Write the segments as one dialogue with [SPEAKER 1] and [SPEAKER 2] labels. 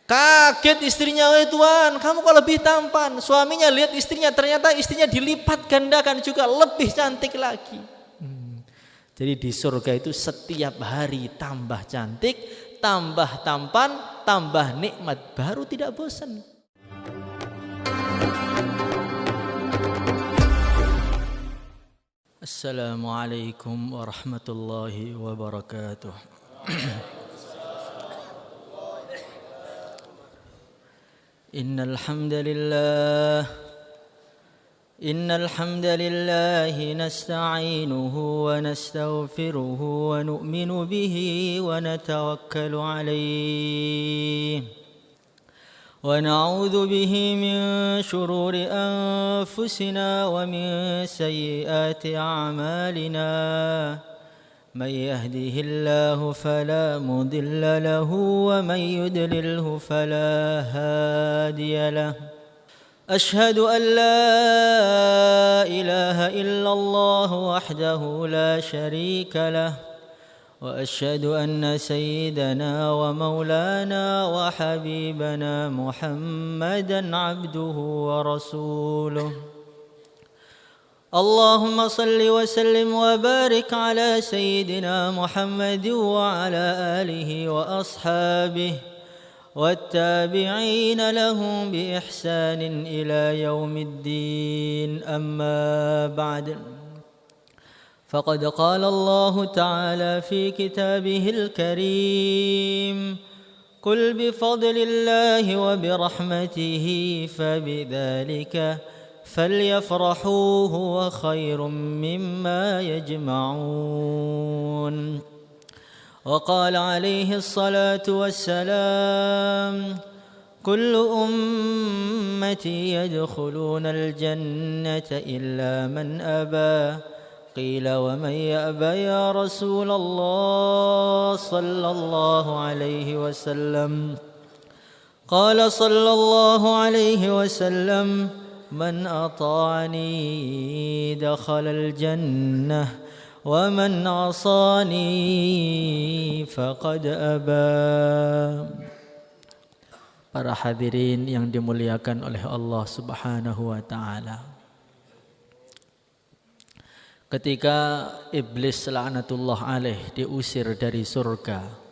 [SPEAKER 1] Kaget istrinya, "Wahai Tuhan, kamu kok lebih tampan?" Suaminya lihat istrinya, ternyata istrinya dilipat gandakan juga, lebih cantik lagi. Jadi di surga itu setiap hari tambah cantik, tambah tampan, tambah nikmat, baru tidak bosan. Assalamualaikum warahmatullahi wabarakatuh. Innal hamdalillah nasta'inuhu wa nastaghfiruhu wa nu'minu bihi wa natawakkalu alayhi wa na'udzu bihi min shururi anfusina wa min sayyiati a'malina. من يهده الله فلا مضل له ومن يضلله فلا هادي له أشهد أن لا إله إلا الله وحده لا شريك له وأشهد أن سيدنا ومولانا وحبيبنا محمدا عبده ورسوله اللهم صل وسلم وبارك على سيدنا محمد وعلى آله وأصحابه والتابعين لهم بإحسان إلى يوم الدين أما بعد فقد قال الله تعالى في كتابه الكريم قل بفضل الله وبرحمته فبذلك فليفرحوا هو خير مما يجمعون وقال عليه الصلاة والسلام كل أمتي يدخلون الجنة إلا من أبى قيل ومن يأبى يا رسول الله صلى الله عليه وسلم قال صلى الله عليه وسلم من أطاعني دخل الجنة ومن عصاني فقد أبى. Para hadirin yang dimuliakan oleh Allah Subhanahu wa taala. Ketika iblis laknatullah alaih diusir dari surga,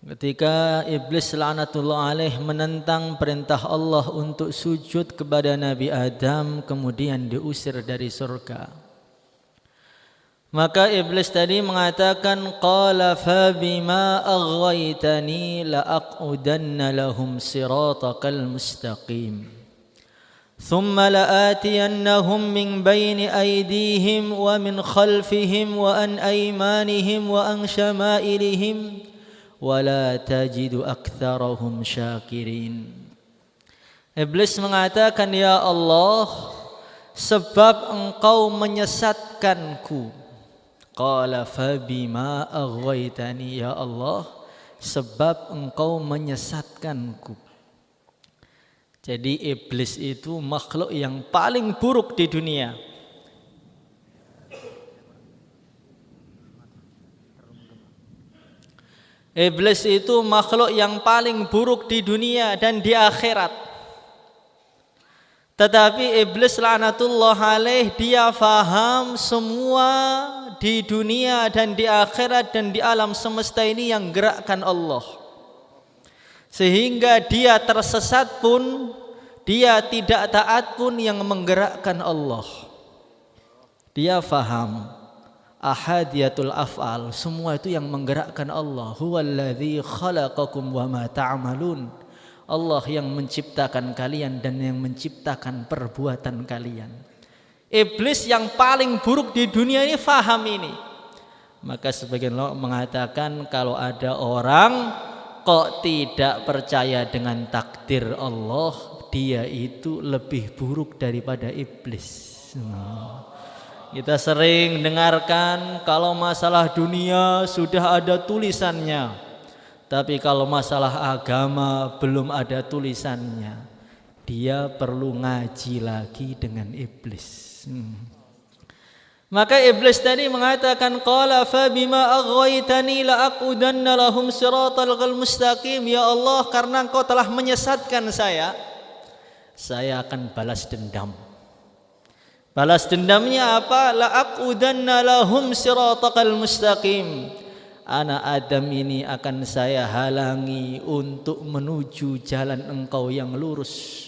[SPEAKER 1] ketika iblis laknatullah alaih menentang perintah Allah untuk sujud kepada Nabi Adam, kemudian diusir dari surga, maka iblis tadi mengatakan, qala fabima aghwaytani la'aqudanna lahum siratakal mustaqim thumma la'atiyannahum min bayni aydihim wa min khalfihim wa an aymanihim wa an syama'ilihim wala tajidu aktsarahum syakirin. Iblis mengatakan, ya Allah, sebab engkau menyesatkanku. Qala fabima aghwaytani, ya Allah, sebab engkau menyesatkanku. Jadi iblis itu makhluk yang paling buruk di dunia. Iblis itu makhluk yang paling buruk di dunia dan di akhirat. Tetapi iblis laknatullah alaih, dia faham semua di dunia dan di akhirat dan di alam semesta ini yang gerakkan Allah. Sehingga dia tersesat pun, dia tidak taat pun yang menggerakkan Allah. Dia faham ahadiyatul af'al, semua itu yang menggerakkan Allah. Huwallazi khalaqakum wa ma ta'malun. Allah yang menciptakan kalian dan yang menciptakan perbuatan kalian. Iblis yang paling buruk di dunia ini faham ini. Maka sebagian ulama mengatakan, kalau ada orang kok tidak percaya dengan takdir Allah, dia itu lebih buruk daripada iblis. Kita sering dengarkan kalau masalah dunia sudah ada tulisannya, tapi kalau masalah agama belum ada tulisannya. Dia perlu ngaji lagi dengan iblis. Maka iblis tadi mengatakan, qala fa bima aghwaytani la aqudanna lahum siratal mustaqim. Ya Allah, karena Engkau telah menyesatkan saya akan balas dendam. Balas dendamnya apa? La aqudanna lahum siratal mustaqim. Anak Adam ini akan saya halangi untuk menuju jalan Engkau yang lurus.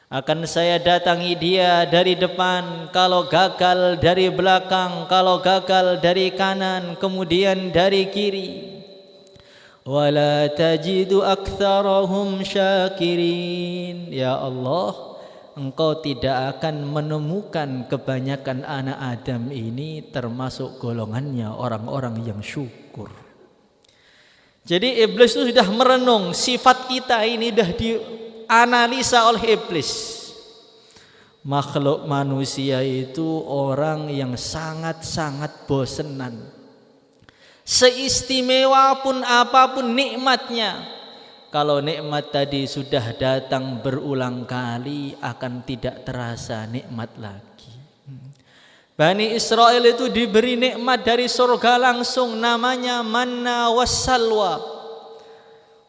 [SPEAKER 1] Akan saya datangi dia dari depan, kalau gagal dari belakang, kalau gagal dari kanan, kemudian dari kiri. Wala tajidu aktsarahum syakirin. Ya Allah, Engkau tidak akan menemukan kebanyakan anak Adam ini termasuk golongannya orang-orang yang syukur. Jadi iblis itu sudah merenung sifat kita ini, sudah dianalisa oleh iblis. Makhluk manusia itu orang yang sangat-sangat bosenan. Seistimewa pun apapun nikmatnya, kalau nikmat tadi sudah datang berulang kali akan tidak terasa nikmat lagi. Bani Israel itu diberi nikmat dari surga langsung, namanya manna wassalwa.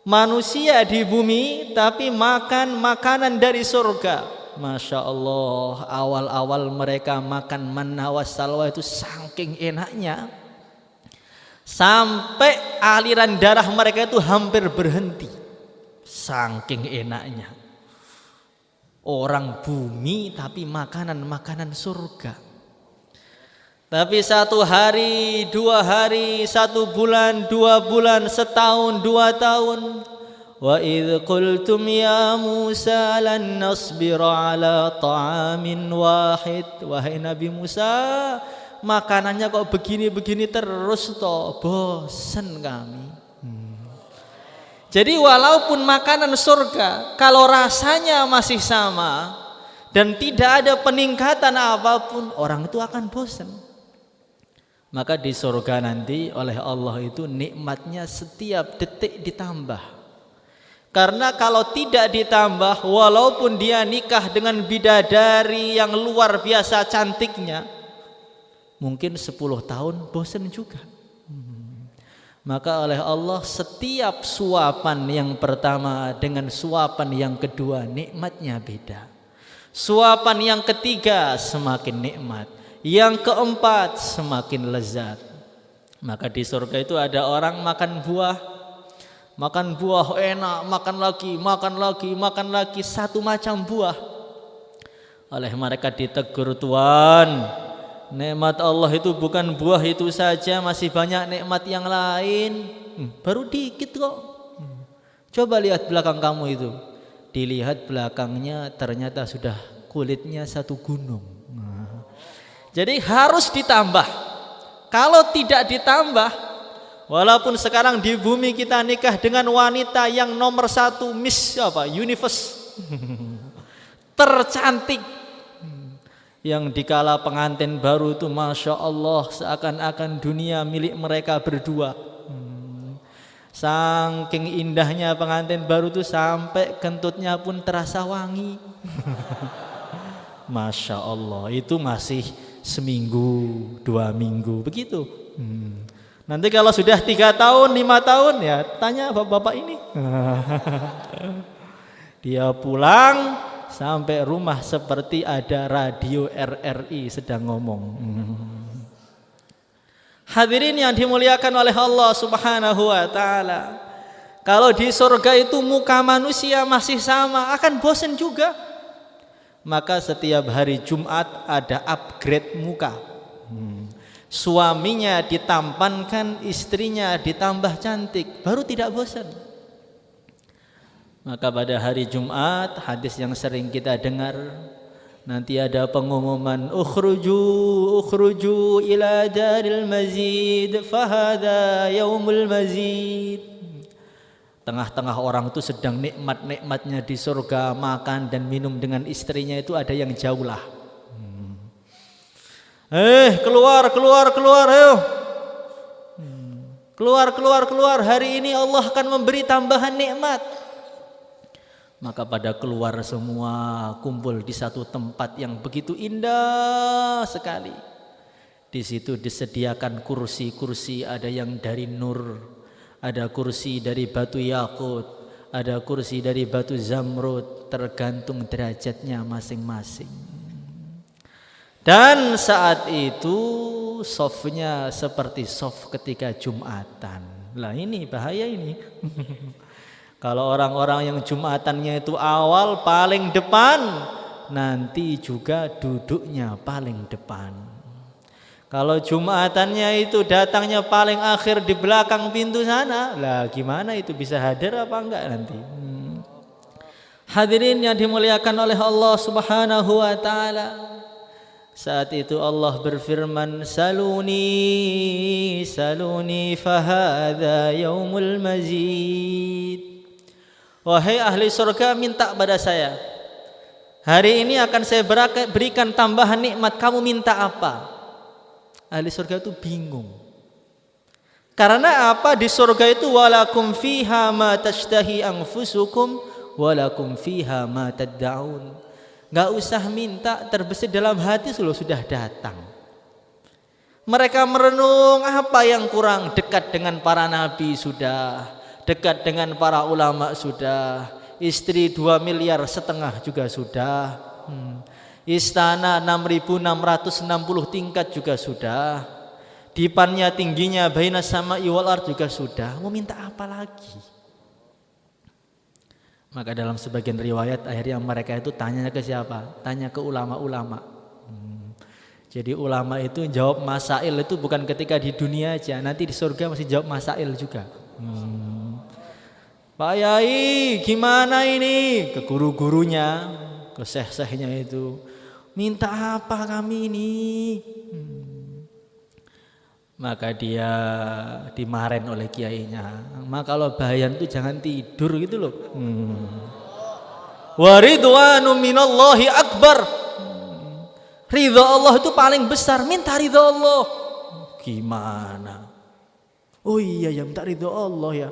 [SPEAKER 1] Manusia di bumi tapi makan makanan dari surga. Masya Allah, awal-awal mereka makan manna wassalwa itu saking enaknya, sampai aliran darah mereka itu hampir berhenti. Saking enaknya. Orang bumi tapi makanan-makanan surga. Tapi 1 hari, 2 hari, 1 bulan, 2 bulan, setahun, 2 tahun. Wa idh qultum ya Musa lan nasbira ala ta'amin wahid. Wahai Nabi Musa, makanannya kok begini-begini terus toh, bosan kami. Jadi walaupun makanan surga, kalau rasanya masih sama dan tidak ada peningkatan apapun, orang itu akan bosan. Maka di surga nanti oleh Allah itu nikmatnya setiap detik ditambah. Karena kalau tidak ditambah, walaupun dia nikah dengan bidadari yang luar biasa cantiknya, mungkin 10 tahun bosan juga. Maka oleh Allah setiap suapan yang pertama dengan suapan yang kedua nikmatnya beda. Suapan yang ketiga semakin nikmat, yang keempat semakin lezat. Maka di surga itu ada orang makan buah enak, makan lagi, satu macam buah. Oleh mereka ditegur, Tuhan, nikmat Allah itu bukan buah itu saja, masih banyak nikmat yang lain. Baru dikit kok. Coba lihat belakang kamu itu. Dilihat belakangnya ternyata sudah kulitnya satu gunung. Jadi harus ditambah. Kalau tidak ditambah, walaupun sekarang di bumi kita nikah dengan wanita yang nomor 1 Miss Universe, tercantik, yang dikala pengantin baru itu Masya Allah seakan-akan dunia milik mereka berdua. Saking indahnya pengantin baru itu sampai kentutnya pun terasa wangi. Masya Allah, itu masih seminggu, 2 minggu begitu. Nanti kalau sudah 3 tahun, 5 tahun ya tanya bapak-bapak ini. Dia pulang sampai rumah seperti ada radio RRI sedang ngomong. Hadirin yang dimuliakan oleh Allah Subhanahu wa taala. Kalau di surga itu muka manusia masih sama, akan bosan juga. Maka setiap hari Jumat ada upgrade muka. Suaminya ditampankan, istrinya ditambah cantik, baru tidak bosan. Maka pada hari Jumat, hadis yang sering kita dengar, nanti ada pengumuman, ukhruju ila daril mazid, fahada yaumul mazid. Tengah-tengah orang itu sedang nikmat-nikmatnya di surga, makan dan minum dengan istrinya, itu ada yang jauh lah. Keluar, ayo. Keluar, hari ini Allah akan memberi tambahan nikmat. Maka pada keluar semua, kumpul di satu tempat yang begitu indah sekali. Di situ disediakan kursi-kursi, ada yang dari nur, ada kursi dari batu yakut, ada kursi dari batu zamrud, tergantung derajatnya masing-masing. Dan saat itu softnya seperti soft ketika Jumatan. Lah ini bahaya ini. Kalau orang-orang yang Jumatannya itu awal paling depan, nanti juga duduknya paling depan. Kalau Jumatannya itu datangnya paling akhir di belakang pintu sana, lah gimana itu bisa hadir apa enggak nanti? Hadirin yang dimuliakan oleh Allah Subhanahu wa taala. Saat itu Allah berfirman, saluni fahadha yaumul mazid. Wahai ahli surga, minta pada saya. Hari ini akan saya berikan tambahan nikmat, kamu minta apa? Ahli surga itu bingung. Karena apa? Di surga itu walakum fiha ma tashtahi anfusukum walakum fiha ma tad'un. Enggak usah minta, terbesit dalam hati sudah datang. Mereka merenung apa yang kurang, dekat dengan para nabi sudah, dekat dengan para ulama sudah, istri 2,5 miliar juga sudah. Istana 6.660 tingkat juga sudah. Dipannya tingginya baina sama wal ard juga sudah. Mau minta apa lagi? Maka dalam sebagian riwayat akhirnya mereka itu tanya ke siapa? Tanya ke ulama-ulama. Jadi ulama itu jawab masail itu bukan ketika di dunia aja, nanti di surga masih jawab masail juga. Pak Yai, gimana ini? Ke guru-gurunya, ke syekh-syekhnya itu. Minta apa kami ini? Maka dia dimarahin oleh kiainya. Maka kalau bayan itu jangan tidur gitu loh. Wa ridwanu minallahi akbar. Ridha Allah itu paling besar. Minta ridha Allah. Gimana? Oh iya ya, minta ridha Allah ya.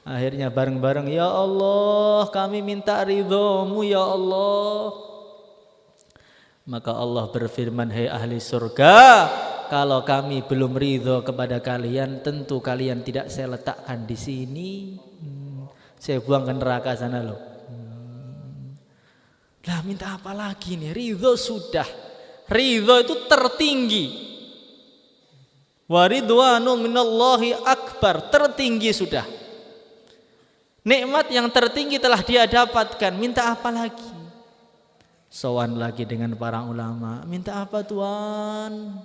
[SPEAKER 1] Akhirnya bareng-bareng, ya Allah kami minta ridhamu ya Allah. Maka Allah berfirman, hei ahli surga, kalau kami belum ridho kepada kalian, tentu kalian tidak saya letakkan di sini. Saya buang ke neraka sana loh. Lah minta apa lagi nih? Ridho sudah. Ridho itu tertinggi. Wa ridwanu minallahi akbar, tertinggi sudah. Nikmat yang tertinggi telah dia dapatkan. Minta apa lagi? Sowan lagi dengan para ulama. Minta apa Tuhan?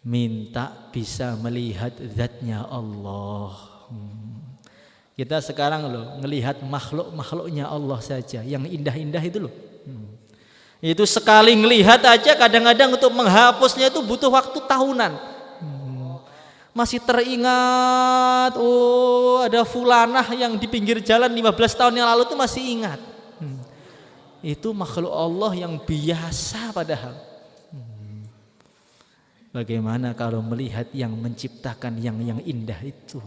[SPEAKER 1] Minta bisa melihat zatnya Allah. Kita sekarang loh ngelihat makhluk-makhluknya Allah saja, yang indah-indah itu loh. Itu sekali ngelihat aja kadang-kadang untuk menghapusnya itu butuh waktu tahunan. Masih teringat, oh ada fulanah yang di pinggir jalan 15 tahun yang lalu itu masih ingat. Itu makhluk Allah yang biasa padahal. Bagaimana kalau melihat yang menciptakan yang indah itu?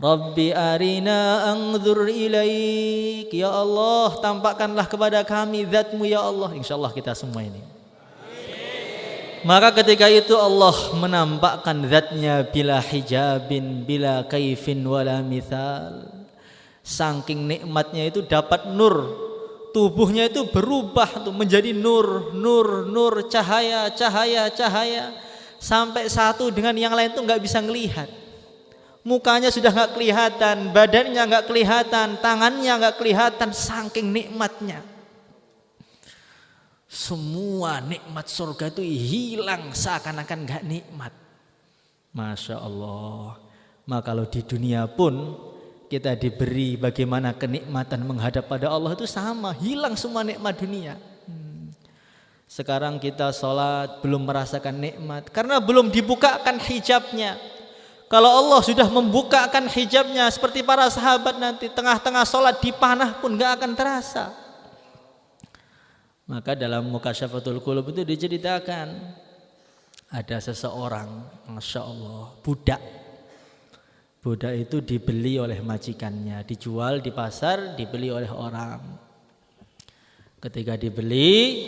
[SPEAKER 1] Rabbi arina anzur ilaik. Ya Allah, tampakkanlah kepada kami zatmu ya Allah. Insyaallah kita semua ini. Maka ketika itu Allah menampakkan zatnya bila hijabin, bila kaifin wala mithal. Saking nikmatnya itu dapat nur, tubuhnya itu berubah tuh menjadi nur, cahaya, sampai satu dengan yang lain tuh nggak bisa ngelihat. Mukanya sudah nggak kelihatan, badannya nggak kelihatan, tangannya nggak kelihatan, saking nikmatnya. Semua nikmat surga itu hilang seakan-akan nggak nikmat. Masya Allah. Maka kalau di dunia pun kita diberi bagaimana kenikmatan menghadap pada Allah itu sama, hilang semua nikmat dunia. Sekarang kita sholat belum merasakan nikmat karena belum dibukakan hijabnya. Kalau Allah sudah membukakan hijabnya seperti para sahabat nanti tengah-tengah sholat dipanah pun gak akan terasa. Maka dalam Mukasyafatul Qulub itu diceritakan ada seseorang, Masya Allah, budak itu dibeli oleh majikannya, dijual di pasar, dibeli oleh orang. Ketika dibeli,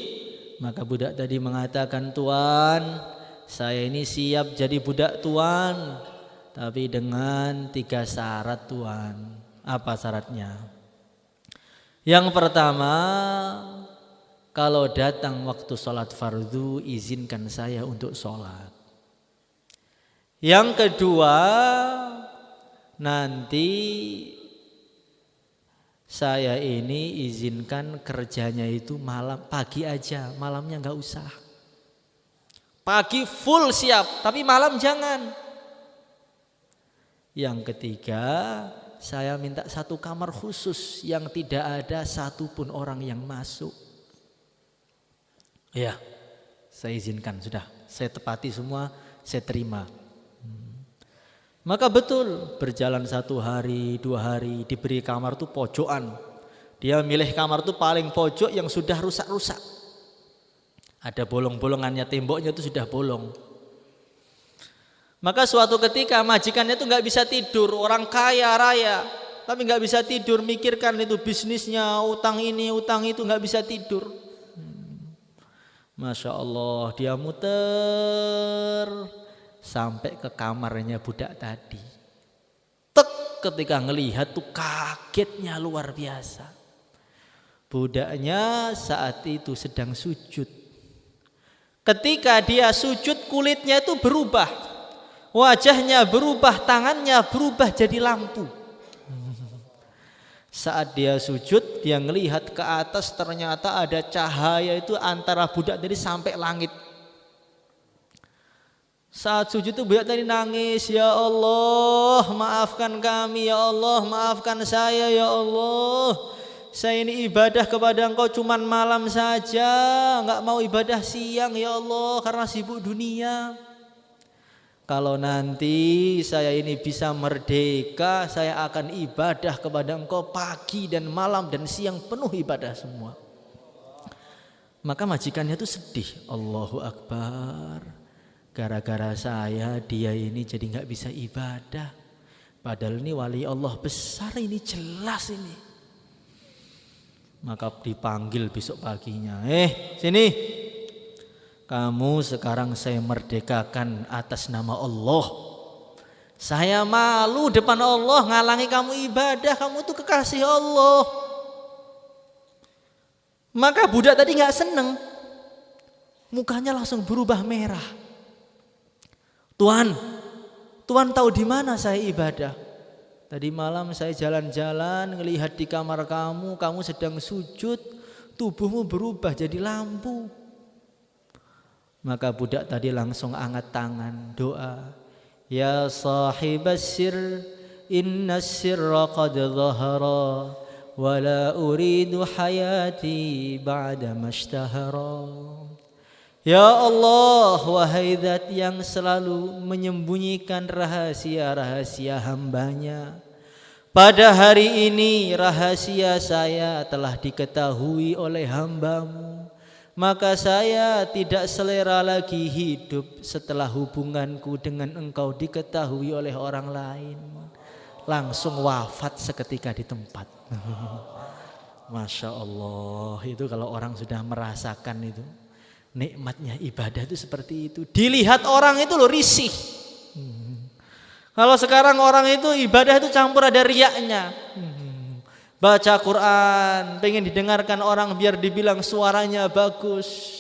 [SPEAKER 1] Maka budak tadi mengatakan, "Tuan, saya ini siap jadi budak Tuan, tapi dengan 3 syarat Tuan." Apa syaratnya? Yang pertama, kalau datang waktu sholat fardu, izinkan saya untuk sholat. Yang kedua, nanti saya ini izinkan kerjanya itu malam, pagi aja, malamnya nggak usah. Pagi full siap, tapi malam jangan. Yang ketiga, saya minta 1 kamar khusus yang tidak ada satupun orang yang masuk. Ya, saya izinkan, sudah, saya tepati semua, saya terima. Maka betul, berjalan 1 hari, 2 hari, diberi kamar tuh pojokan. Dia milih kamar tuh paling pojok yang sudah rusak-rusak. Ada bolong-bolongannya, temboknya itu sudah bolong. Maka suatu ketika majikannya tuh nggak bisa tidur, orang kaya raya, tapi nggak bisa tidur, mikirkan itu bisnisnya, utang ini, utang itu, nggak bisa tidur. Masya Allah, dia muter sampai ke kamarnya budak tadi. Tek, ketika ngelihat tuh kagetnya luar biasa. Budaknya saat itu sedang sujud. Ketika dia sujud, kulitnya itu berubah, wajahnya berubah, tangannya berubah jadi lampu. Saat dia sujud, dia ngelihat ke atas, ternyata ada cahaya itu antara budak tadi sampai langit. Saat sujud itu budak tadi nangis, "Ya Allah, maafkan kami, ya Allah, maafkan saya, ya Allah. Saya ini ibadah kepada Engkau cuman malam saja, enggak mau ibadah siang, ya Allah, karena sibuk dunia. Kalau nanti saya ini bisa merdeka, saya akan ibadah kepada Engkau pagi dan malam dan siang, penuh ibadah semua." Maka majikannya itu sedih, Allahu Akbar. Gara-gara saya dia ini jadi nggak bisa ibadah. Padahal ini wali Allah besar, ini jelas ini. Maka dipanggil besok paginya, "Sini. Kamu sekarang saya merdekakan atas nama Allah. Saya malu depan Allah ngalangi kamu ibadah, kamu tuh kekasih Allah." Maka budak tadi nggak seneng, mukanya langsung berubah merah. Tuan tahu di mana saya ibadah? Tadi malam saya jalan-jalan ngelihat di kamar kamu sedang sujud, tubuhmu berubah jadi lampu." Maka budak tadi langsung angkat tangan, doa, "Ya sahibas sir, inna sirra qad zahara, wa la uridu hayati ba'da mashtahara." Ya Allah, wahai Zat yang selalu menyembunyikan rahasia-rahasia hambanya, pada hari ini rahasia saya telah diketahui oleh hamba-Mu. Maka saya tidak selera lagi hidup setelah hubunganku dengan Engkau diketahui oleh orang lain. Langsung wafat seketika di tempat. Masya Allah, itu kalau orang sudah merasakan itu nikmatnya ibadah itu seperti itu. Dilihat orang itu loh risih. Kalau sekarang orang itu ibadah itu campur ada riaknya. Baca Quran, pengen didengarkan orang biar dibilang suaranya bagus.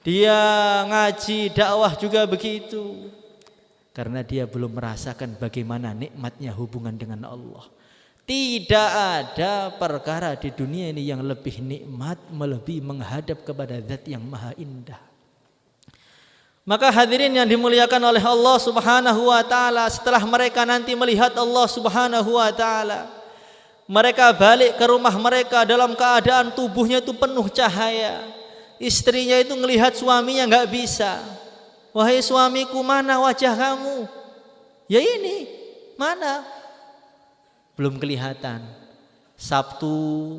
[SPEAKER 1] Dia ngaji, dakwah juga begitu. Karena dia belum merasakan bagaimana nikmatnya hubungan dengan Allah. Tidak ada perkara di dunia ini yang lebih nikmat melebihi menghadap kepada Zat yang maha indah. Maka hadirin yang dimuliakan oleh Allah Subhanahu wa taala, setelah mereka nanti melihat Allah Subhanahu wa taala, mereka balik ke rumah mereka dalam keadaan tubuhnya itu penuh cahaya. Istrinya itu ngelihat suaminya nggak bisa. "Wahai suamiku, mana wajah kamu?" "Ya ini." "Mana?" Belum kelihatan. Sabtu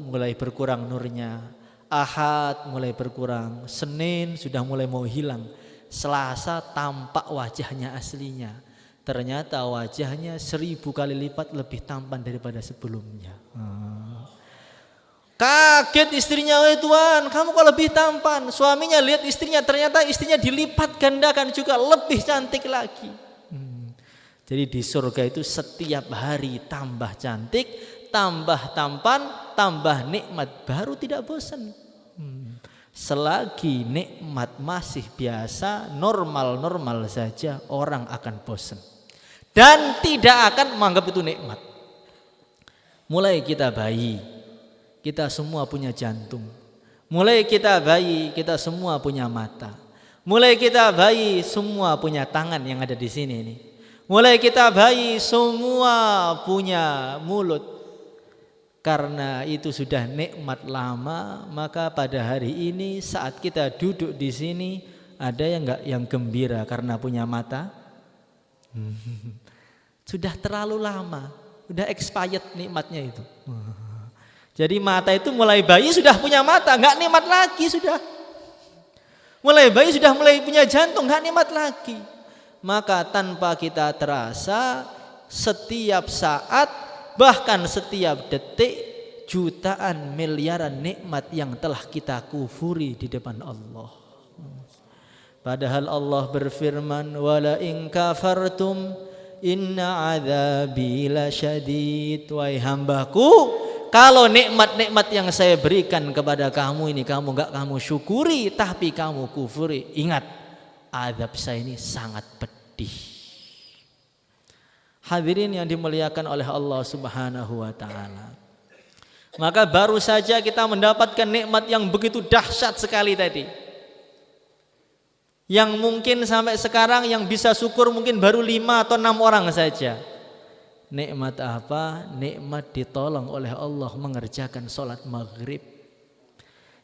[SPEAKER 1] mulai berkurang nurnya, Ahad mulai berkurang, Senin sudah mulai mau hilang, Selasa tampak wajahnya aslinya. Ternyata wajahnya 1000 kali lipat lebih tampan daripada sebelumnya. Kaget istrinya, "Wahai Tuhan, kamu kok lebih tampan?" Suaminya lihat istrinya, ternyata istrinya dilipat gandakan juga, lebih cantik lagi. Jadi di surga itu setiap hari tambah cantik, tambah tampan, tambah nikmat, baru tidak bosan. Selagi nikmat masih biasa, normal-normal saja, orang akan bosan dan tidak akan menganggap itu nikmat. Mulai kita bayi, kita semua punya jantung. Mulai kita bayi, kita semua punya mata. Mulai kita bayi, semua punya tangan yang ada di sini nih. Mulai kita bayi, semua punya mulut. Karena itu sudah nikmat lama, maka pada hari ini saat kita duduk di sini, ada yang enggak yang gembira karena punya mata? Sudah terlalu lama, sudah expired nikmatnya itu. Jadi mata itu mulai bayi sudah punya mata, enggak nikmat lagi sudah. Mulai bayi sudah mulai punya jantung, enggak nikmat lagi. Maka tanpa kita terasa, setiap saat, bahkan setiap detik, jutaan miliaran nikmat yang telah kita kufuri di depan Allah. Padahal Allah berfirman, "Wala in kafartum inna adzabi lasyadid." Wahai hambaku, kalau nikmat-nikmat yang saya berikan kepada kamu ini kamu enggak kamu syukuri, tapi kamu kufuri, ingat, azab saya ini sangat pedih. Hadirin yang dimuliakan oleh Allah Subhanahu wa taala. Maka baru saja kita mendapatkan nikmat yang begitu dahsyat sekali tadi. Yang mungkin sampai sekarang yang bisa syukur mungkin baru 5 atau 6 orang saja. Nikmat apa? Nikmat ditolong oleh Allah mengerjakan sholat maghrib.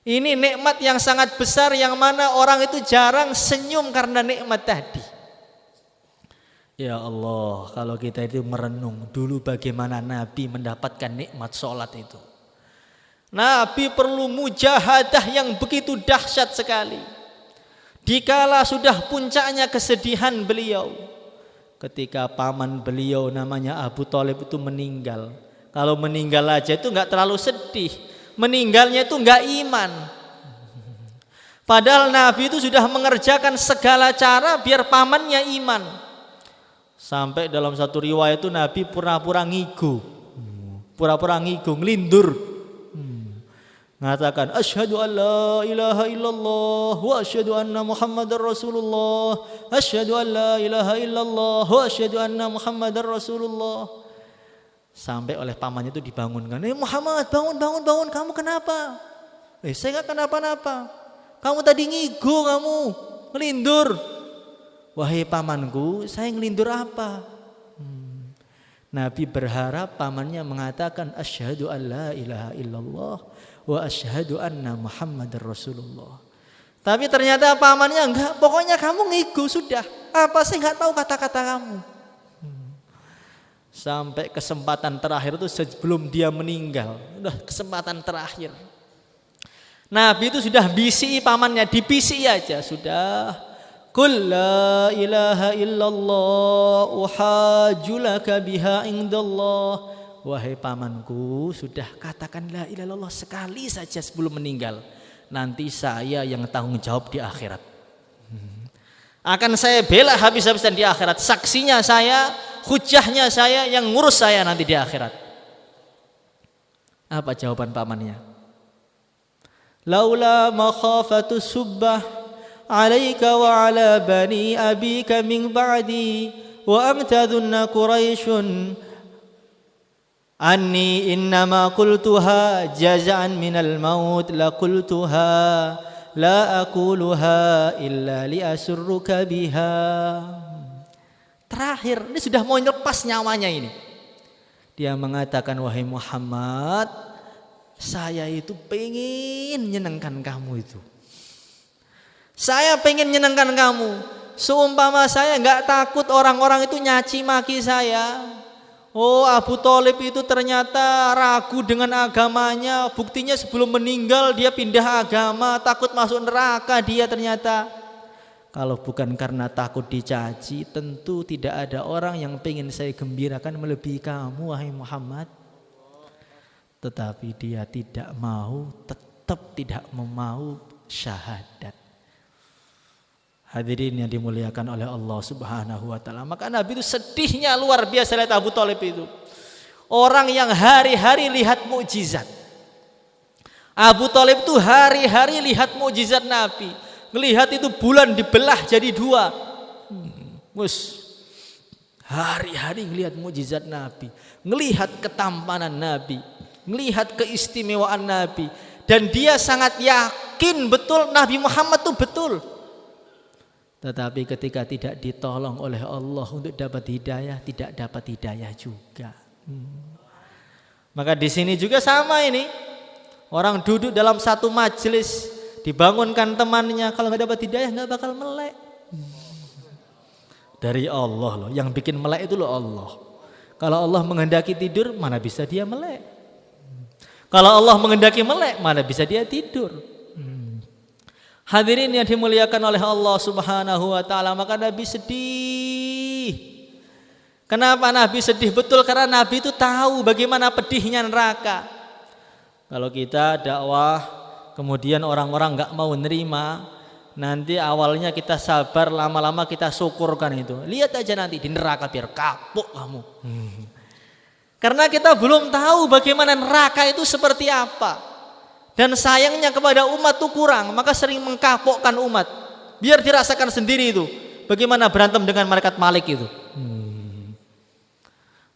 [SPEAKER 1] Ini nikmat yang sangat besar yang mana orang itu jarang senyum karena nikmat tadi. Ya Allah, kalau kita itu merenung dulu bagaimana Nabi mendapatkan nikmat sholat itu. Nabi perlu mujahadah yang begitu dahsyat sekali. Dikala sudah puncaknya kesedihan beliau, ketika paman beliau namanya Abu Thalib itu meninggal. Kalau meninggal aja itu enggak terlalu sedih, meninggalnya itu enggak iman. Padahal Nabi itu sudah mengerjakan segala cara biar pamannya iman. Sampai dalam satu riwayat itu Nabi pura-pura ngigo, ngelindur. Mengatakan asyhadu an la ilaha illallah wa asyhadu anna Muhammadar Rasulullah, asyhadu an la ilaha illallah wa asyhadu anna Muhammadar Rasulullah. Sampai oleh pamannya itu dibangunkan, Muhammad, bangun, kamu kenapa? Saya enggak kenapa-napa. Kamu tadi ngigo, kamu ngelindur. Wahai pamanku, saya ngelindur apa? Nabi berharap pamannya mengatakan asyhadu an la ilaha illallah wa asyhadu anna Muhammadar Rasulullah. Tapi ternyata pamannya enggak, pokoknya kamu ngigo sudah. Apa sih enggak tahu kata-kata kamu. Sampai kesempatan terakhir itu sebelum dia meninggal, udah kesempatan terakhir. Nabi itu sudah bisi pamannya, dibisi aja sudah. Qul la ilaha illallah uhajulaka biha indallah. Wahai pamanku, sudah katakan la ilaha illallah sekali saja sebelum meninggal. Nanti saya yang tanggung jawab di akhirat. Akan saya bela habis-habisan di akhirat. Saksinya saya, hujahnya saya, yang ngurus saya nanti di akhirat. Apa jawaban pamannya? Laula makhafatu subbah alaika wa ala bani abika min ba'di wa amtadunna quraisyun anni innama qultuha jaza'an minal maut la qultuha la aquluha illa li asurruka biha. Terakhir, ini sudah mau lepas nyawanya ini. Dia mengatakan, wahai Muhammad, saya itu pengen menyenangkan kamu itu. Saya pengen menyenangkan kamu. Seumpama saya enggak takut orang-orang itu nyaci maki saya. Oh, Abu Thalib itu ternyata ragu dengan agamanya. Buktinya sebelum meninggal dia pindah agama, takut masuk neraka dia ternyata. Kalau bukan karena takut dicaci, tentu tidak ada orang yang pengen saya gembirakan melebihi kamu, wahai Muhammad. Tetapi dia tidak mau, tetap tidak mau syahadat. Hadirin yang dimuliakan oleh Allah Subhanahu wa taala. Maka Nabi itu sedihnya luar biasa lihat Abu Thalib itu. Orang yang hari-hari lihat mukjizat. Abu Thalib itu hari-hari lihat mukjizat Nabi. Ngelihat itu bulan dibelah jadi 2. Hari-hari ngelihat mukjizat Nabi, ngelihat ketampanan Nabi, melihat keistimewaan Nabi, dan dia sangat yakin betul Nabi Muhammad itu betul. Tetapi ketika tidak ditolong oleh Allah untuk dapat hidayah, tidak dapat hidayah juga. Maka di sini juga sama ini. Orang duduk dalam satu majelis, dibangunkan temannya, kalau nggak dapat hidayah nggak bakal melek. Dari Allah loh, yang bikin melek itu loh Allah. Kalau Allah menghendaki tidur, mana bisa dia melek? Kalau Allah menghendaki melek, mana bisa dia tidur? Hadirin yang dimuliakan oleh Allah Subhanahu wa taala, maka Nabi sedih. Kenapa Nabi sedih? Betul, karena Nabi itu tahu bagaimana pedihnya neraka. Kalau kita dakwah, kemudian orang-orang enggak mau nerima, nanti awalnya kita sabar, lama-lama kita syukurkan itu. Lihat aja nanti di neraka biar kapok kamu. Karena kita belum tahu bagaimana neraka itu seperti apa. Dan sayangnya kepada umat itu kurang, maka sering mengkapokkan umat. Biar dirasakan sendiri itu. Bagaimana berantem dengan malaikat Malik itu.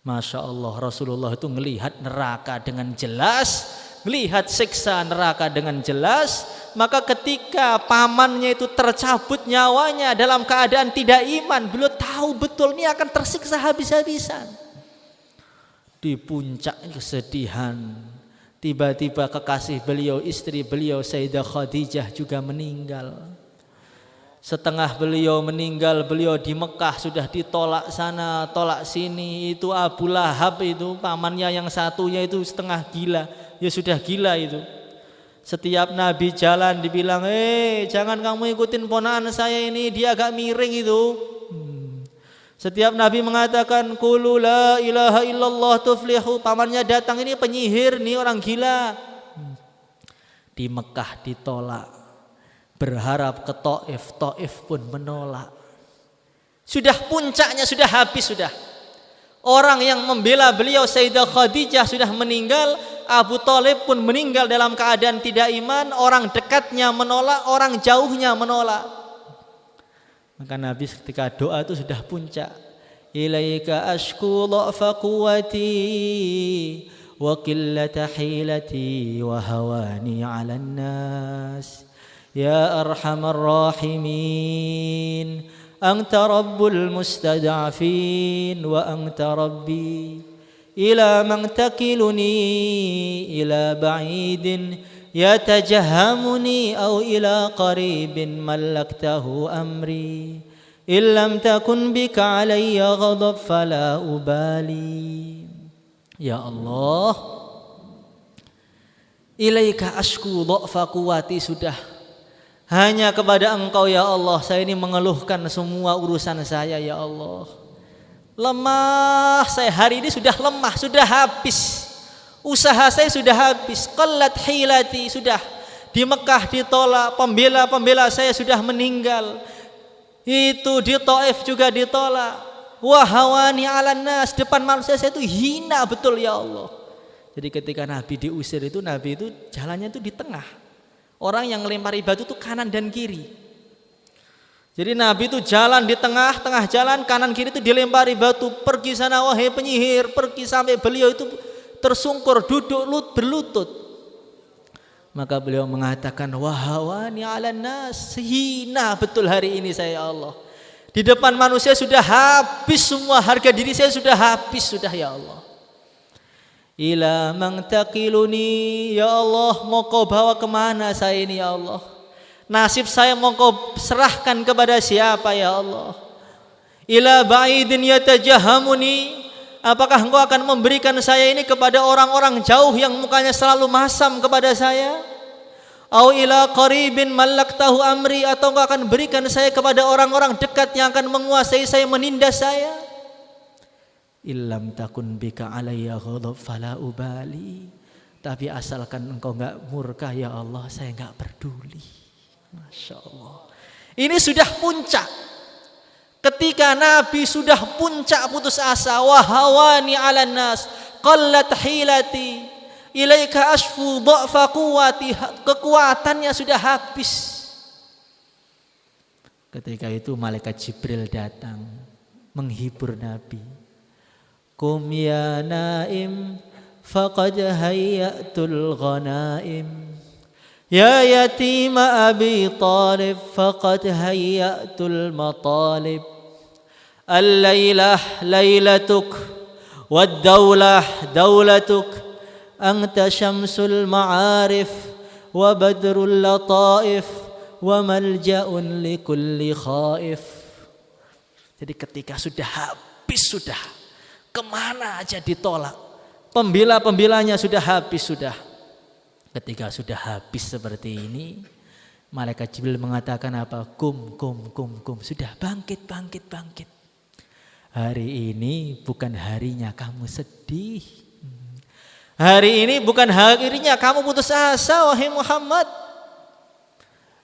[SPEAKER 1] Masya Allah, Rasulullah itu melihat neraka dengan jelas, melihat siksa neraka dengan jelas. Maka ketika pamannya itu tercabut nyawanya dalam keadaan tidak iman, beliau tahu betul ini akan tersiksa habis-habisan. Di puncak kesedihan, tiba-tiba kekasih beliau, istri beliau Sayyidah Khadijah juga meninggal. Setengah beliau meninggal, beliau di Mekah sudah ditolak sana, tolak sini. Itu Abu Lahab itu, pamannya yang satunya itu setengah gila. Ya sudah gila itu. Setiap Nabi jalan dibilang, jangan kamu ikutin ponakan saya ini, dia agak miring itu. Setiap Nabi mengatakan, qulu la ilaha illallah tuflihu, pamannya datang, ini penyihir, ini orang gila. Di Mekah ditolak, berharap ke Taif, Taif pun menolak. Sudah puncaknya, sudah habis sudah. Orang yang membela beliau Sayyidah Khadijah sudah meninggal, Abu Thalib pun meninggal dalam keadaan tidak iman, orang dekatnya menolak, orang jauhnya menolak. Maka Nabi ketika doa itu sudah puncak. Ilaika ashku dha'fa quwwati wa qillata hilati wa hawani 'alan nas. Ya arhamar rahimin, anta rabbul mustad'afin wa anta rabbi. Ila man takiluni ila ba'idin yatajahamuni aw ila qaribin malaktahu amri. Illam takun bika alayya ghadab fala ubali. Ya Allah, ilaika ashku dha'fa quwwati, sudah hanya kepada Engkau ya Allah saya ini mengeluhkan semua urusan saya ya Allah. Lemah saya hari ini, sudah lemah, sudah habis. Usaha saya sudah habis. Qallat hilati, sudah di Mekah ditolak, pembela-pembela saya sudah meninggal. Itu di Taif juga ditolak. Wa hawani 'alan nas, depan manusia saya itu hina betul ya Allah. Jadi ketika Nabi diusir itu, Nabi itu jalannya itu di tengah. Orang yang melempari batu itu kanan dan kiri. Jadi Nabi itu jalan di tengah jalan, kanan kiri itu dilempari batu. Pergi sana wahai penyihir, pergi, sampai beliau itu tersungkur duduk berlutut. Maka beliau mengatakan, wahawani 'alan nas, hina betul hari ini saya ya Allah. Di depan manusia sudah habis semua, harga diri saya sudah habis sudah ya Allah. Ila man taqiluni, ya Allah mau kau bawa kemana saya ini ya Allah. Nasib saya mau kau serahkan kepada siapa ya Allah. Ila ba'idin yatajahamuni, apakah engkau akan memberikan saya ini kepada orang-orang jauh yang mukanya selalu masam kepada saya? Au ila qaribin malaktahu amri, atau engkau akan berikan saya kepada orang-orang dekat yang akan menguasai saya, menindas saya? Illam takun bika alayya ghadab fala ubali. Tapi asalkan engkau enggak murka ya Allah, saya enggak peduli. Masya Allah. Ini sudah puncak. Ketika Nabi sudah puncak putus asa, wahawani 'alan nas, qallat hilati, ilaika ashfu dha'fa quwwati, kekuatannya sudah habis. Ketika itu malaikat Jibril datang menghibur Nabi. Qum ya naim faqad hayyatul ghanaim. Ya yatima Abi Talib faqad hayyatul matalib. Al-lailah lailatuk wad-daulah daulatuk. Anta syamsul ma'arif wa badrul lataif wa malja'un likulli khaif. Jadi ketika sudah habis, sudah kemana aja ditolak, pembela-pembelanya sudah habis, sudah. Ketika sudah habis seperti ini, malaikat Jibril mengatakan apa? Kum, sudah bangkit. Hari ini bukan harinya kamu sedih. Hari ini bukan harinya kamu putus asa, wahai Muhammad.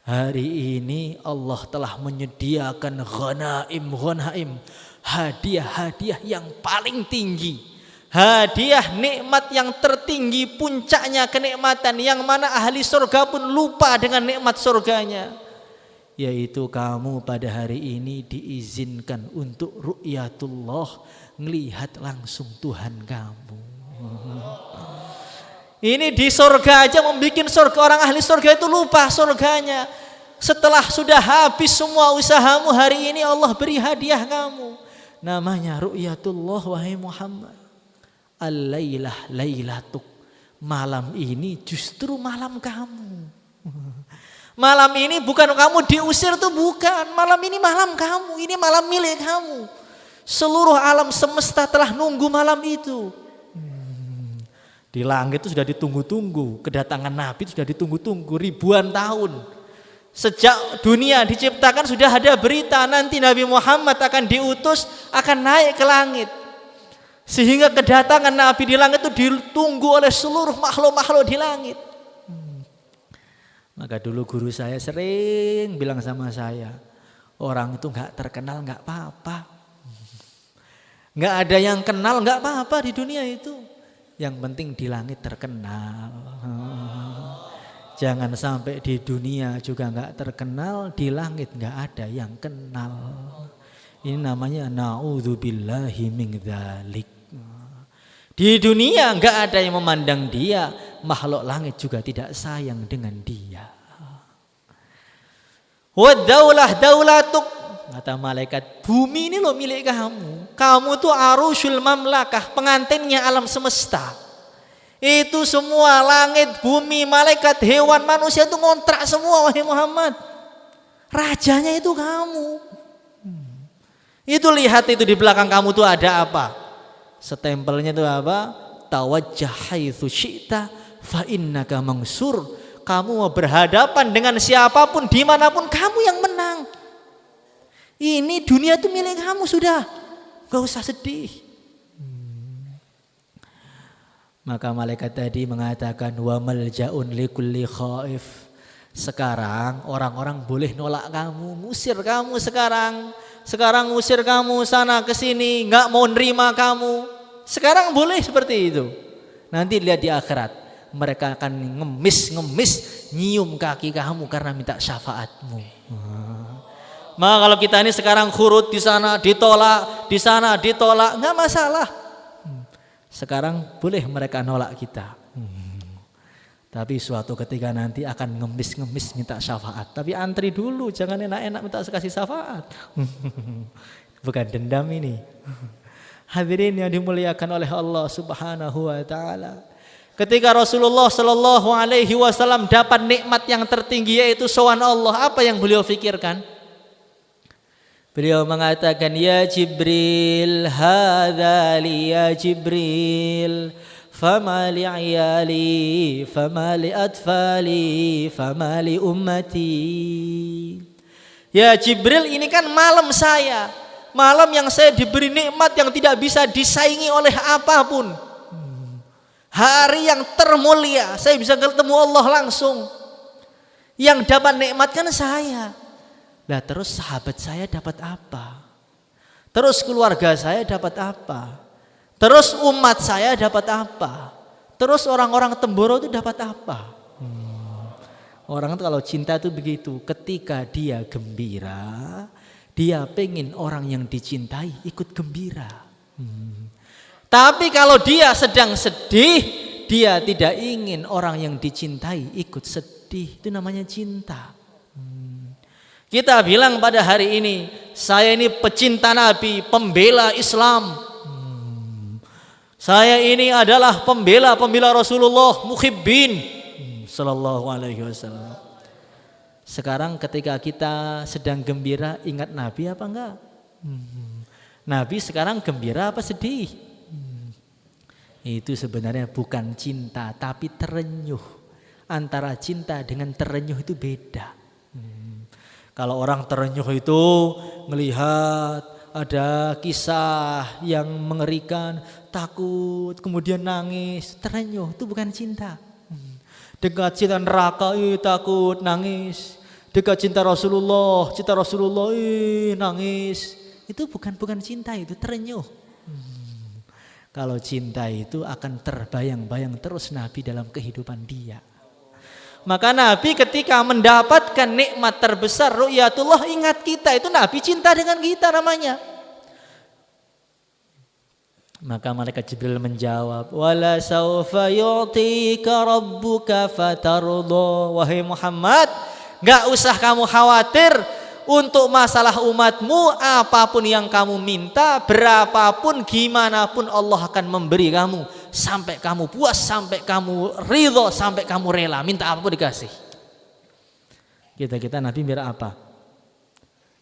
[SPEAKER 1] Hari ini Allah telah menyediakan ghanaim, hadiah-hadiah yang paling tinggi. Hadiah nikmat yang tertinggi, puncaknya kenikmatan yang mana ahli surga pun lupa dengan nikmat surganya. Yaitu kamu pada hari ini diizinkan untuk ru'yatullah, melihat langsung Tuhan kamu. Ini di surga aja membuat surga, orang ahli surga itu lupa surganya. Setelah sudah habis semua usahamu, hari ini Allah beri hadiah kamu. Namanya ru'yatullah, wahai Muhammad. Al-lailah lailatuk. Malam ini justru malam kamu. Malam ini bukan kamu diusir, tuh bukan. Malam ini malam kamu, ini malam milik kamu. Seluruh alam semesta telah nunggu malam itu. Di langit itu sudah ditunggu-tunggu. Kedatangan Nabi itu sudah ditunggu-tunggu ribuan tahun. Sejak dunia diciptakan sudah ada berita nanti Nabi Muhammad akan diutus, akan naik ke langit. Sehingga kedatangan Nabi di langit itu ditunggu oleh seluruh makhluk-makhluk di langit. Maka dulu guru saya sering bilang sama saya, orang itu gak terkenal gak apa-apa. Gak ada yang kenal gak apa-apa di dunia itu. Yang penting di langit terkenal. Jangan sampai di dunia juga gak terkenal, di langit gak ada yang kenal. Ini namanya na'udzubillahi min dzalik. Di dunia enggak ada yang memandang dia, makhluk langit juga tidak sayang dengan dia. Wa daulah daulatuk, kata malaikat, bumi ini loh milik kamu. Kamu tuh arusyul mamlakah, pengantinnya alam semesta. Itu semua langit, bumi, malaikat, hewan, manusia itu ngontrak semua, wahai Muhammad. Rajanya itu kamu. Itu lihat itu di belakang kamu tuh ada apa? Stempelnya itu apa? Tawajjah haitsu syi'ta fa innaka mangsur. Kamu mau berhadapan dengan siapapun dimanapun, kamu yang menang. Ini dunia itu milik kamu sudah, gak usah sedih. Maka malaikat tadi mengatakan wa malja'un likulli khaif. Sekarang orang-orang boleh nolak kamu, musir kamu sekarang. Sekarang usir kamu sana ke sini, nggak mau nerima kamu. Sekarang boleh seperti itu. Nanti lihat di akhirat, mereka akan ngemis nyium kaki kamu karena minta syafaatmu. Maka kalau kita ini sekarang khurut di sana ditolak, di sana ditolak, nggak masalah. Sekarang boleh mereka nolak kita. Tapi suatu ketika nanti akan ngemis minta syafaat. Tapi antri dulu, jangan enak-enak minta kasih syafaat. Bukan dendam ini. Hadirin yang dimuliakan oleh Allah Subhanahu wa taala. Ketika Rasulullah sallallahu alaihi wasallam dapat nikmat yang tertinggi yaitu sowan Allah, apa yang beliau fikirkan? Beliau mengatakan, ya Jibril, hadza li ya Jibril. Fama li ayali, fama li atfali, fama li ummati. Ya Jibril, ini kan malam saya. Malam yang saya diberi nikmat yang tidak bisa disaingi oleh apapun. Hari yang termulia, saya bisa ketemu Allah langsung. Yang dapat nikmatkan saya. Lah terus sahabat saya dapat apa? Terus keluarga saya dapat apa? Terus umat saya dapat apa? Terus orang-orang Temboro itu dapat apa? Orang itu kalau cinta itu begitu. Ketika dia gembira, dia pengen orang yang dicintai ikut gembira. Tapi kalau dia sedang sedih, dia tidak ingin orang yang dicintai ikut sedih. Itu namanya cinta. Kita bilang pada hari ini, saya ini pecinta Nabi, pembela Islam. Saya ini adalah pembela Rasulullah, muhibbin sallallahu alaihi wasallam. Sekarang ketika kita sedang gembira, ingat Nabi apa enggak? Nabi sekarang gembira apa sedih? Itu sebenarnya bukan cinta, tapi terenyuh. Antara cinta dengan terenyuh itu beda. Kalau orang terenyuh itu melihat ada kisah yang mengerikan, takut, kemudian nangis, terenyuh, itu bukan cinta. Dekat cinta neraka, takut, nangis. Dekat cinta Rasulullah, nangis. Itu bukan cinta, itu terenyuh. Kalau cinta itu akan terbayang-bayang terus Nabi dalam kehidupan dia. Maka Nabi ketika mendapatkan nikmat terbesar ru'yatullah, ingat kita, itu Nabi cinta dengan kita namanya. Maka malaikat Jibril menjawab, wala saufa yu'tika rabbuka fatardha. Wahai Muhammad, gak usah kamu khawatir untuk masalah umatmu. Apapun yang kamu minta, berapapun, gimana pun Allah akan memberi kamu, sampai kamu puas, sampai kamu ridho, sampai kamu rela, minta apapun dikasih. Kita Nabi bilang apa?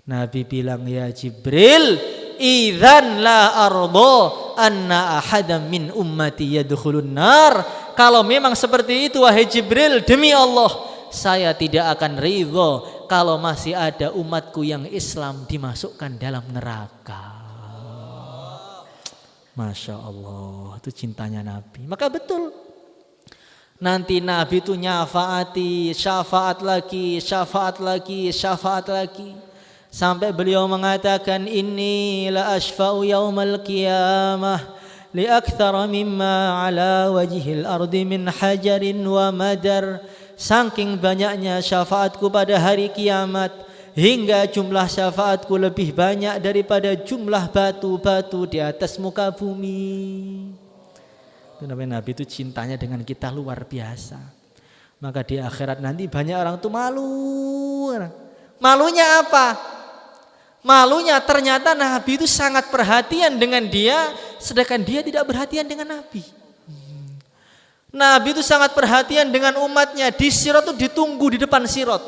[SPEAKER 1] Nabi bilang, ya Jibril, idzan la ardo anna ahadam min ummati yadkhulun nar. Kalau memang seperti itu wahai Jibril, demi Allah saya tidak akan ridho kalau masih ada umatku yang Islam dimasukkan dalam neraka. Masya Allah, itu cintanya Nabi. Maka betul, nanti Nabi itu nyafaati, syafaat lagi, sampai beliau mengatakan, inni la ashfa'u yaumal qiyamah li akthara mimma ala wajhil ardi min hajarin wa madar. Saking banyaknya syafaatku pada hari kiamat, hingga jumlah syafaatku lebih banyak daripada jumlah batu-batu di atas muka bumi. Itu namanya Nabi itu cintanya dengan kita luar biasa. Maka di akhirat nanti banyak orang itu malu. Malunya apa? Malunya ternyata Nabi itu sangat perhatian dengan dia, sedangkan dia tidak perhatian dengan Nabi. Nabi itu sangat perhatian dengan umatnya. Di sirat itu ditunggu di depan sirat.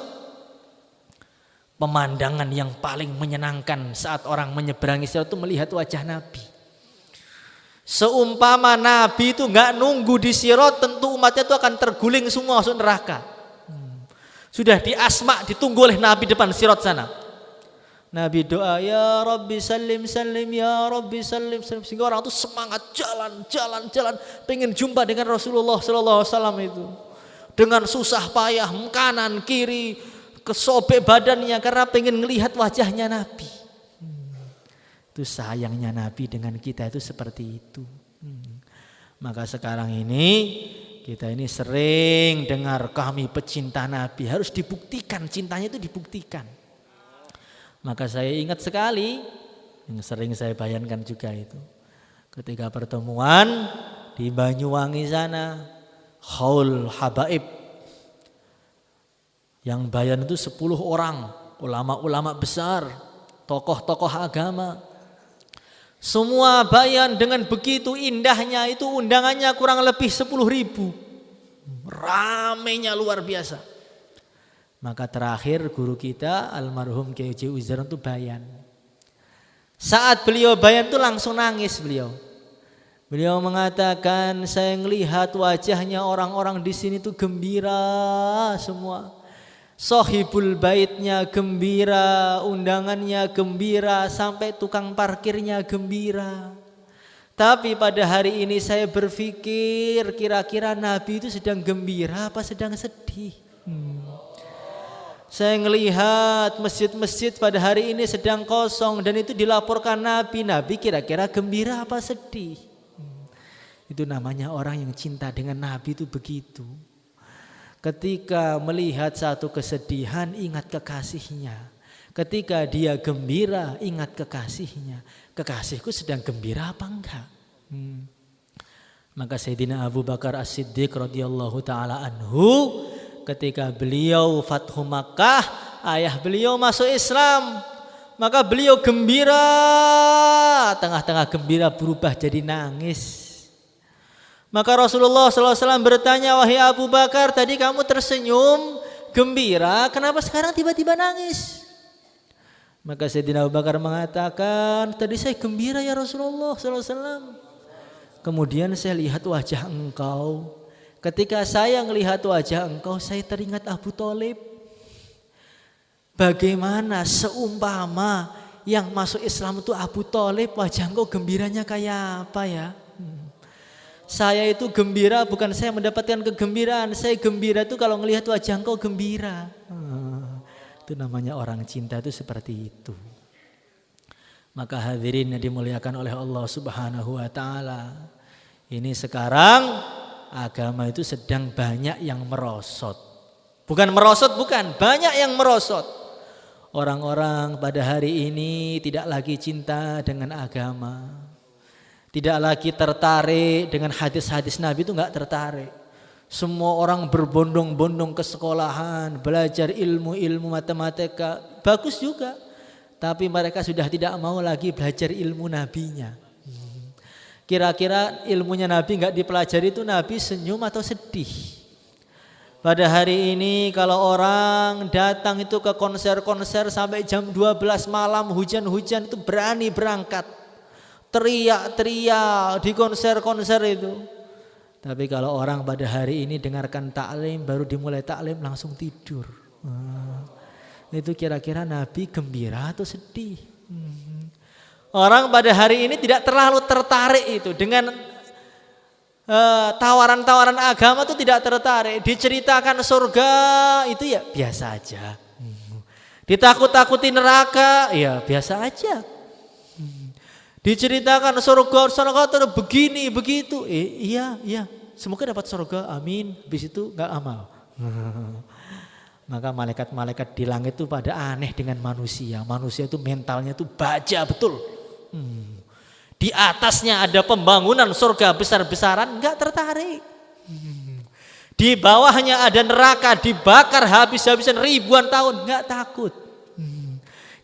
[SPEAKER 1] Pemandangan yang paling menyenangkan saat orang menyeberangi sirat itu melihat wajah Nabi. Seumpama Nabi itu gak nunggu di sirat, tentu umatnya itu akan terguling semua masuk neraka. Sudah di asma ditunggu oleh Nabi depan sirat sana. Nabi doa, ya Rabbi salim salim, ya Rabbi salim salim, sehingga orang itu semangat jalan, pengen jumpa dengan Rasulullah sallallahu alaihi wasallam itu. Dengan susah payah kanan kiri kesobek badannya karena pengen melihat wajahnya Nabi. Itu sayangnya Nabi dengan kita itu seperti itu. Maka sekarang ini kita ini sering dengar kami pecinta Nabi, harus dibuktikan, cintanya itu dibuktikan. Maka saya ingat sekali, yang sering saya bayangkan juga itu, ketika pertemuan di Banyuwangi sana, Haul Habaib, yang bayan itu 10 orang, ulama-ulama besar, tokoh-tokoh agama. Semua bayan dengan begitu indahnya itu, undangannya kurang lebih 10.000. Ramenya luar biasa. Maka terakhir guru kita almarhum Kiai Haji Uzzaran itu bayan. Saat beliau bayan itu langsung nangis beliau. Beliau mengatakan, saya melihat wajahnya orang-orang di sini itu gembira semua. Sohibul baitnya gembira, undangannya gembira, sampai tukang parkirnya gembira. Tapi pada hari ini saya berpikir kira-kira Nabi itu sedang gembira apa sedang sedih. Saya ngelihat masjid-masjid pada hari ini sedang kosong dan itu dilaporkan Nabi. Nabi kira-kira gembira apa sedih. Itu namanya orang yang cinta dengan Nabi itu begitu. Ketika melihat satu kesedihan ingat kekasihnya. Ketika dia gembira ingat kekasihnya. Kekasihku sedang gembira apa enggak? Maka Sayyidina Abu Bakar As-Siddiq radhiyallahu taala anhu ketika beliau Fathu Makkah, ayah beliau masuk Islam, maka beliau gembira, tengah-tengah gembira berubah jadi nangis. Maka Rasulullah SAW bertanya, wahai Abu Bakar, tadi kamu tersenyum, gembira, kenapa sekarang tiba-tiba nangis? Maka Sayyidina Abu Bakar mengatakan, tadi saya gembira ya Rasulullah SAW. Kemudian saya lihat wajah engkau. Ketika saya melihat wajah engkau, saya teringat Abu Thalib. Bagaimana seumpama yang masuk Islam itu Abu Thalib, wajah engkau gembiranya kayak apa ya? Saya itu gembira bukan saya mendapatkan kegembiraan. Saya gembira itu kalau melihat wajah engkau gembira. Itu namanya orang cinta itu seperti itu. Maka hadirin yang dimuliakan oleh Allah Subhanahu wa taala. Ini sekarang agama itu sedang banyak yang merosot. Bukan merosot, bukan. Banyak yang merosot. Orang-orang pada hari ini tidak lagi cinta dengan agama. Tidak lagi tertarik dengan hadis-hadis Nabi itu enggak tertarik. Semua orang berbondong-bondong ke sekolahan, belajar ilmu-ilmu matematika. Bagus juga. Tapi mereka sudah tidak mau lagi belajar ilmu Nabinya. Kira-kira ilmunya Nabi enggak dipelajari itu Nabi senyum atau sedih? Pada hari ini kalau orang datang itu ke konser-konser sampai jam 12 malam hujan-hujan itu berani berangkat. Teriak-teriak di konser-konser itu. Tapi kalau orang pada hari ini dengarkan taklim baru dimulai taklim langsung tidur. Itu kira-kira Nabi gembira atau sedih? Orang pada hari ini tidak terlalu tertarik itu dengan tawaran-tawaran agama itu tidak tertarik. Diceritakan surga itu ya biasa aja. Ditakut-takuti neraka ya biasa aja. Diceritakan surga itu begini begitu. Iya. Semoga dapat surga. Amin. Habis itu enggak amal. Maka malaikat-malaikat di langit itu pada aneh dengan manusia. Manusia itu mentalnya itu baja betul. Di atasnya ada pembangunan surga besar-besaran, enggak tertarik. Di bawahnya ada neraka dibakar habis-habisan ribuan tahun, enggak takut.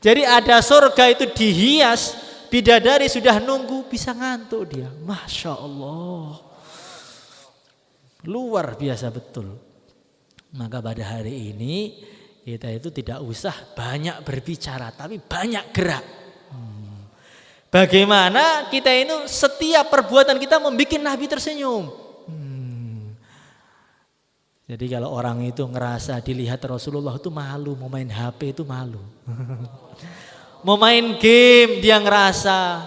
[SPEAKER 1] Jadi ada surga itu dihias, bidadari sudah nunggu, bisa ngantuk dia. Masya Allah. Luar biasa betul. Maka pada hari ini kita itu tidak usah banyak berbicara, tapi banyak gerak. Bagaimana kita ini setiap perbuatan kita membuat Nabi tersenyum. Jadi kalau orang itu ngerasa dilihat Rasulullah itu malu, mau main HP itu malu. Mau main game dia ngerasa,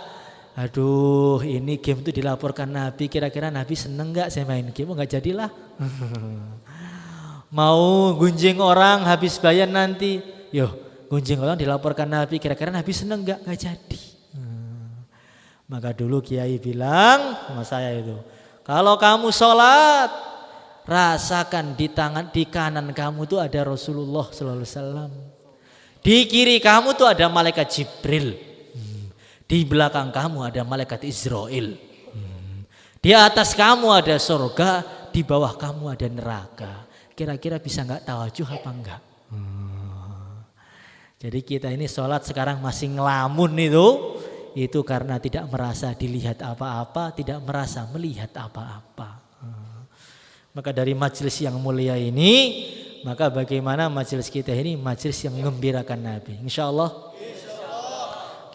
[SPEAKER 1] aduh ini game itu dilaporkan Nabi, kira-kira Nabi seneng gak saya main game? Gak jadilah. Mau gunjing orang habis bayar nanti, gunjing orang dilaporkan Nabi, kira-kira Nabi seneng gak? Gak jadi. Maka dulu Kiai bilang sama saya itu, kalau kamu sholat, rasakan di kanan kamu itu ada Rasulullah sallallahu alaihi wasallam. Di kiri kamu tuh ada malaikat Jibril. Di belakang kamu ada malaikat Israel. Di atas kamu ada surga, di bawah kamu ada neraka. Kira-kira bisa enggak tawajuh apa enggak? Jadi kita ini sholat sekarang masih ngelamun itu karena tidak merasa dilihat apa-apa, tidak merasa melihat apa-apa. Maka dari majelis yang mulia ini, maka bagaimana majelis kita ini majelis yang menggembirakan Nabi. Insya Allah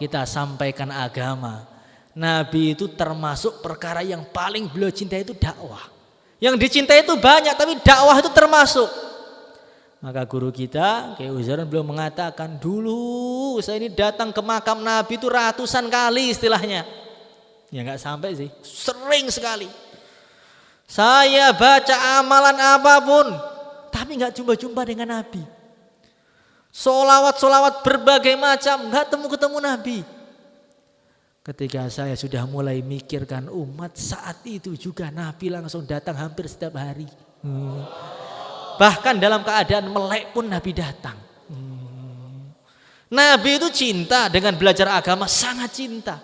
[SPEAKER 1] kita sampaikan agama. Nabi itu termasuk perkara yang paling beliau cintai itu dakwah. Yang dicintai itu banyak, tapi dakwah itu termasuk. Maka guru kita, Kiai Uzairun beliau mengatakan, dulu saya ini datang ke makam Nabi itu ratusan kali istilahnya. Ya nggak sampai sih, sering sekali. Saya baca amalan apapun, tapi nggak jumpa-jumpa dengan Nabi. Solawat berbagai macam, nggak ketemu Nabi. Ketika saya sudah mulai mikirkan umat, saat itu juga Nabi langsung datang hampir setiap hari. Bahkan dalam keadaan melek pun Nabi datang. Nabi itu cinta dengan belajar agama, sangat cinta.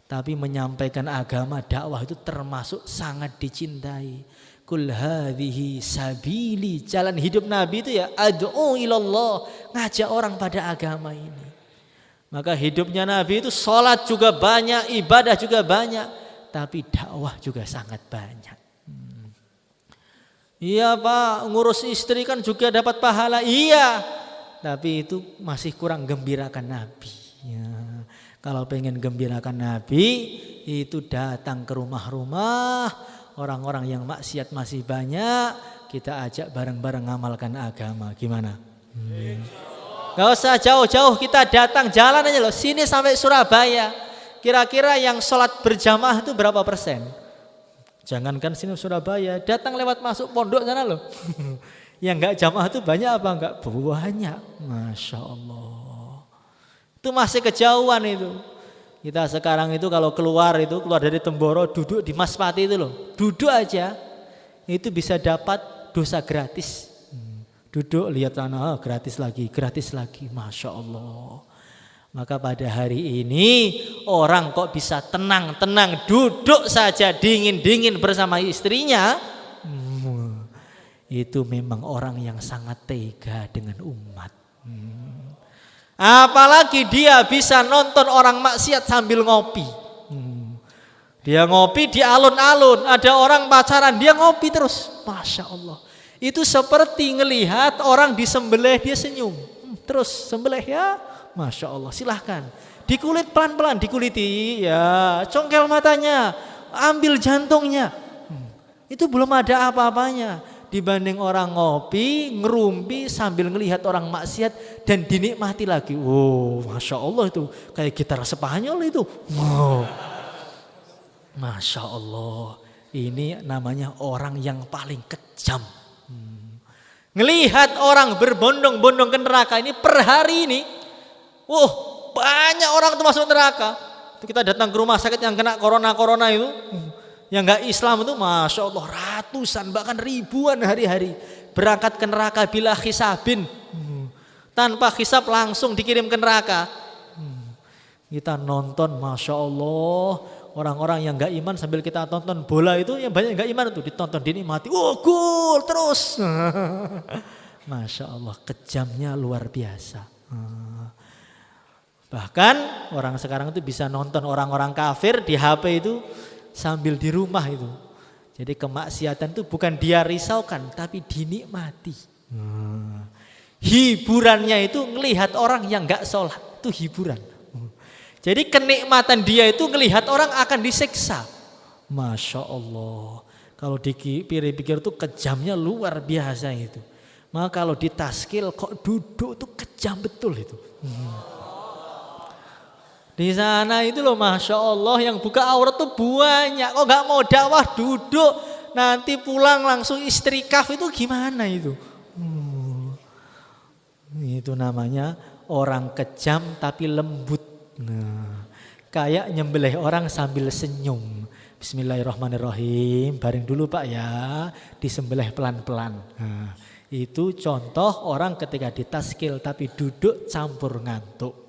[SPEAKER 1] Tapi menyampaikan agama, dakwah itu termasuk sangat dicintai. Kul hadhihi sabili, jalan hidup Nabi itu ya ad'u ilallah, ngajak orang pada agama ini. Maka hidupnya Nabi itu sholat juga banyak, ibadah juga banyak, tapi dakwah juga sangat banyak. Iya Pak, ngurus istri kan juga dapat pahala, iya, tapi itu masih kurang gembirakan Nabi. Ya. Kalau pengen gembirakan Nabi, itu datang ke rumah-rumah, orang-orang yang maksiat masih banyak, kita ajak bareng-bareng ngamalkan agama. Gimana? Gak usah jauh-jauh, kita datang jalan aja loh, sini sampai Surabaya. Kira-kira yang sholat berjamaah itu berapa persen? Jangankan sini Surabaya, datang lewat masuk pondok sana loh. Yang gak jamaah itu banyak apa enggak? Banyak, Masya Allah. Itu masih kejauhan itu. Kita sekarang itu kalau keluar dari Temboro, duduk di Maspati itu loh. Duduk aja, itu bisa dapat dosa gratis. Duduk lihat sana, gratis lagi, Masya Allah. Maka pada hari ini orang kok bisa tenang-tenang duduk saja dingin-dingin bersama istrinya. Itu memang orang yang sangat tega dengan umat. Apalagi dia bisa nonton orang maksiat sambil ngopi. Dia ngopi di alun-alun, ada orang pacaran, dia ngopi terus. Masya Allah. Itu seperti ngelihat orang disembelih, dia senyum. Terus sembelih ya, Masya Allah, silahkan. Dikulit pelan-pelan, dikuliti, ya, congkel matanya, ambil jantungnya. Itu belum ada apa-apanya. Dibanding orang ngopi, ngerumpi sambil ngelihat orang maksiat dan dinikmati lagi. Wow, Masya Allah itu kayak gitar Spanyol itu. Wow. Masya Allah, ini namanya orang yang paling kejam. Ngelihat orang berbondong-bondong ke neraka ini per hari ini. Banyak orang itu masuk neraka. Itu kita datang ke rumah sakit yang kena corona itu. Yang enggak Islam itu Masya Allah ratusan bahkan ribuan hari-hari berangkat ke neraka bila hisabin, tanpa hisab langsung dikirim ke neraka. Kita nonton Masya Allah orang-orang yang enggak iman sambil kita tonton bola itu, yang banyak enggak iman itu ditonton dinikmati, gol terus. Masya Allah, kejamnya luar biasa. Bahkan orang sekarang itu bisa nonton orang-orang kafir di HP itu sambil di rumah itu. Jadi kemaksiatan itu bukan dia risaukan, tapi dinikmati. Hiburannya itu ngelihat orang yang gak sholat, itu hiburan. Jadi kenikmatan dia itu ngelihat orang akan disiksa. Masya Allah. Kalau dipikir-pikir itu kejamnya luar biasa itu. Maka kalau ditaskil kok duduk itu kejam betul itu. Di sana itu loh Masya Allah yang buka aurat tuh banyak. Kok gak mau dakwah duduk, nanti pulang langsung istrikaf itu gimana itu? Itu namanya orang kejam tapi lembut. Kayak nyembelih orang sambil senyum. Bismillahirrahmanirrahim. Baring dulu Pak ya, disembelih pelan-pelan. Itu contoh orang ketika ditaskil tapi duduk campur ngantuk.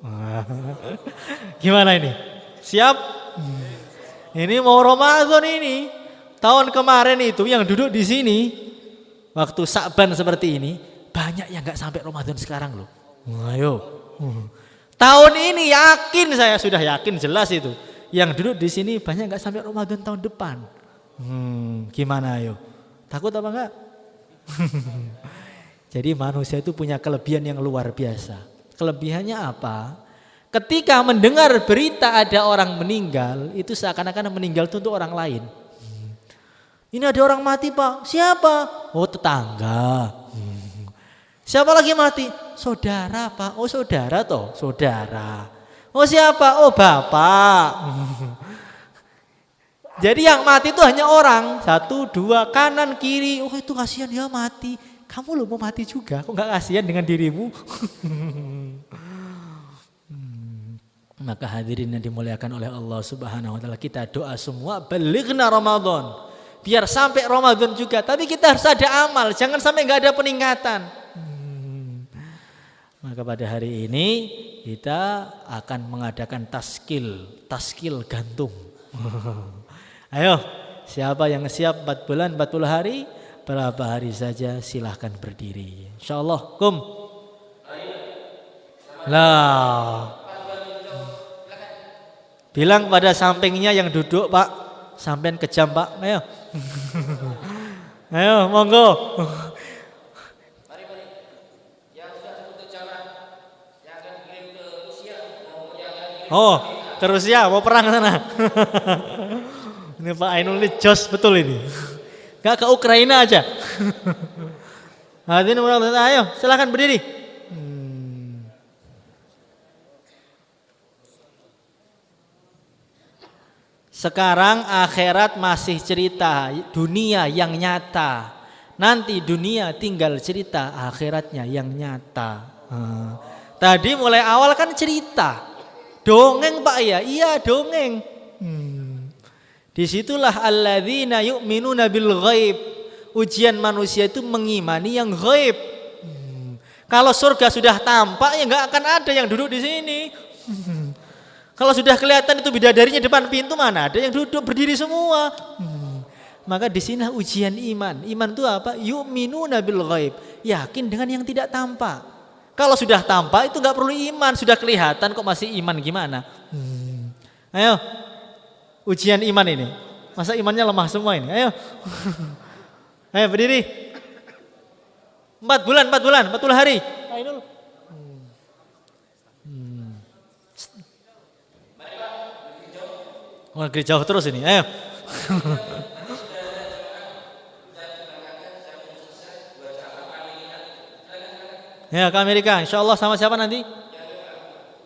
[SPEAKER 1] Gimana ini? Siap? Ini mau Ramadan ini. Tahun kemarin itu yang duduk di sini waktu Sa'ban seperti ini banyak yang nggak sampai Ramadan sekarang loh. Ayo. Tahun ini yakin, saya sudah yakin jelas itu. Yang duduk di sini banyak nggak sampai Ramadan tahun depan. Gimana ayo? Takut apa enggak? Jadi manusia itu punya kelebihan yang luar biasa. Kelebihannya apa? Ketika mendengar berita ada orang meninggal, itu seakan-akan meninggal itu untuk orang lain. Ini ada orang mati Pak. Siapa? Oh tetangga. Siapa lagi mati? Saudara Pak. Oh saudara toh, saudara. Oh siapa? Oh bapak. Jadi yang mati itu hanya orang, 1, 2, kanan, kiri. Oh itu kasihan ya mati. Kamu lo mau mati juga, kok gak kasihan dengan dirimu? Maka hadirin yang dimuliakan oleh Allah Subhanahu wa taala, kita doa semua balighna Ramadan. Biar sampai Ramadan juga, tapi kita harus ada amal, jangan sampai enggak ada peningkatan. Maka pada hari ini kita akan mengadakan taskil gantung. Ayo, siapa yang siap 4 bulan 40 hari, berapa hari saja silahkan berdiri. Insyaallah, kum. Lah. Bilang pada sampingnya yang duduk, Pak, sampean kejam, Pak. Ayo. Ayo, monggo. Mari. Yang sudah tutup jalan, yang akan kirim ke Rusia, mau yang kirim. Oh, ke Rusia mau perang sana. Ini Pak Ainul ini jos betul ini. Gak ke Ukraina aja. Hadirin ayo, silakan berdiri. Sekarang akhirat masih cerita dunia yang nyata. Nanti dunia tinggal cerita akhiratnya yang nyata. Tadi mulai awal kan cerita. Dongeng Pak ya? Iya dongeng. Disitulah alladzina yu'minuna bil ghaib. Ujian manusia itu mengimani yang ghaib. Kalau surga sudah tampak ya nggak akan ada yang duduk di sini. Kalau sudah kelihatan itu bidadarinya depan pintu, mana ada yang duduk berdiri semua. Maka di sini ujian iman. Iman itu apa? Yu'minuna bil ghaib. Yakin dengan yang tidak tampak. Kalau sudah tampak itu nggak perlu iman, sudah kelihatan kok masih iman gimana? Ayo. Ujian iman ini. Masa imannya lemah semua ini? Ayo. Ayo berdiri. 4 bulan, 40 hari. Ayo dulu. Oh, jauh terus ini, ayo. Ya ke Amerika, insya Allah sama siapa nanti?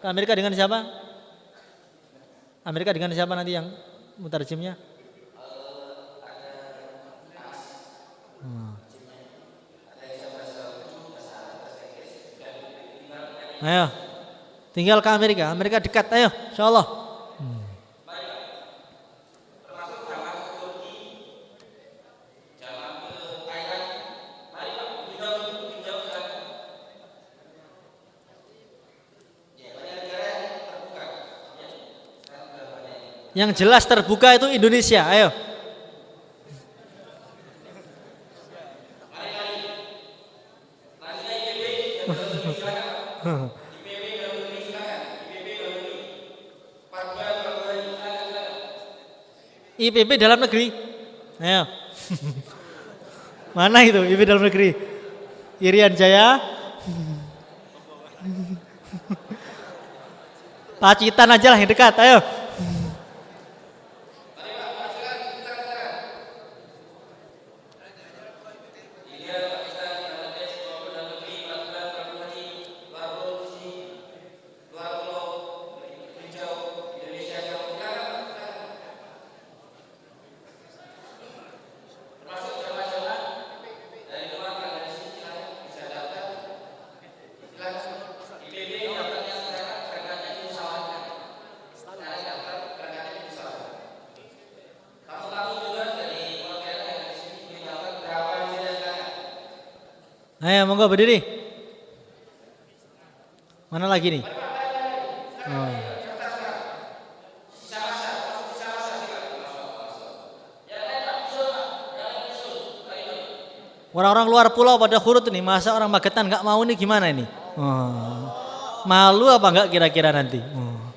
[SPEAKER 1] Ke Amerika dengan siapa? Amerika dengan siapa nanti yang mutarjimnya? Ayo, tinggal ke Amerika, Amerika dekat, ayo, insya Allah. Yang jelas terbuka itu Indonesia, ayo. IPB dalam negeri, ayo. Mana itu IPB dalam negeri? Irian Jaya, Pacitan aja lah yang dekat, ayo. Ayo monggo berdiri. Mana lagi nih? Oh. Orang-orang luar pulau pada khurut nih, masa orang Magetan nggak mau nih gimana ini? Oh. Malu apa nggak kira-kira nanti? Oh.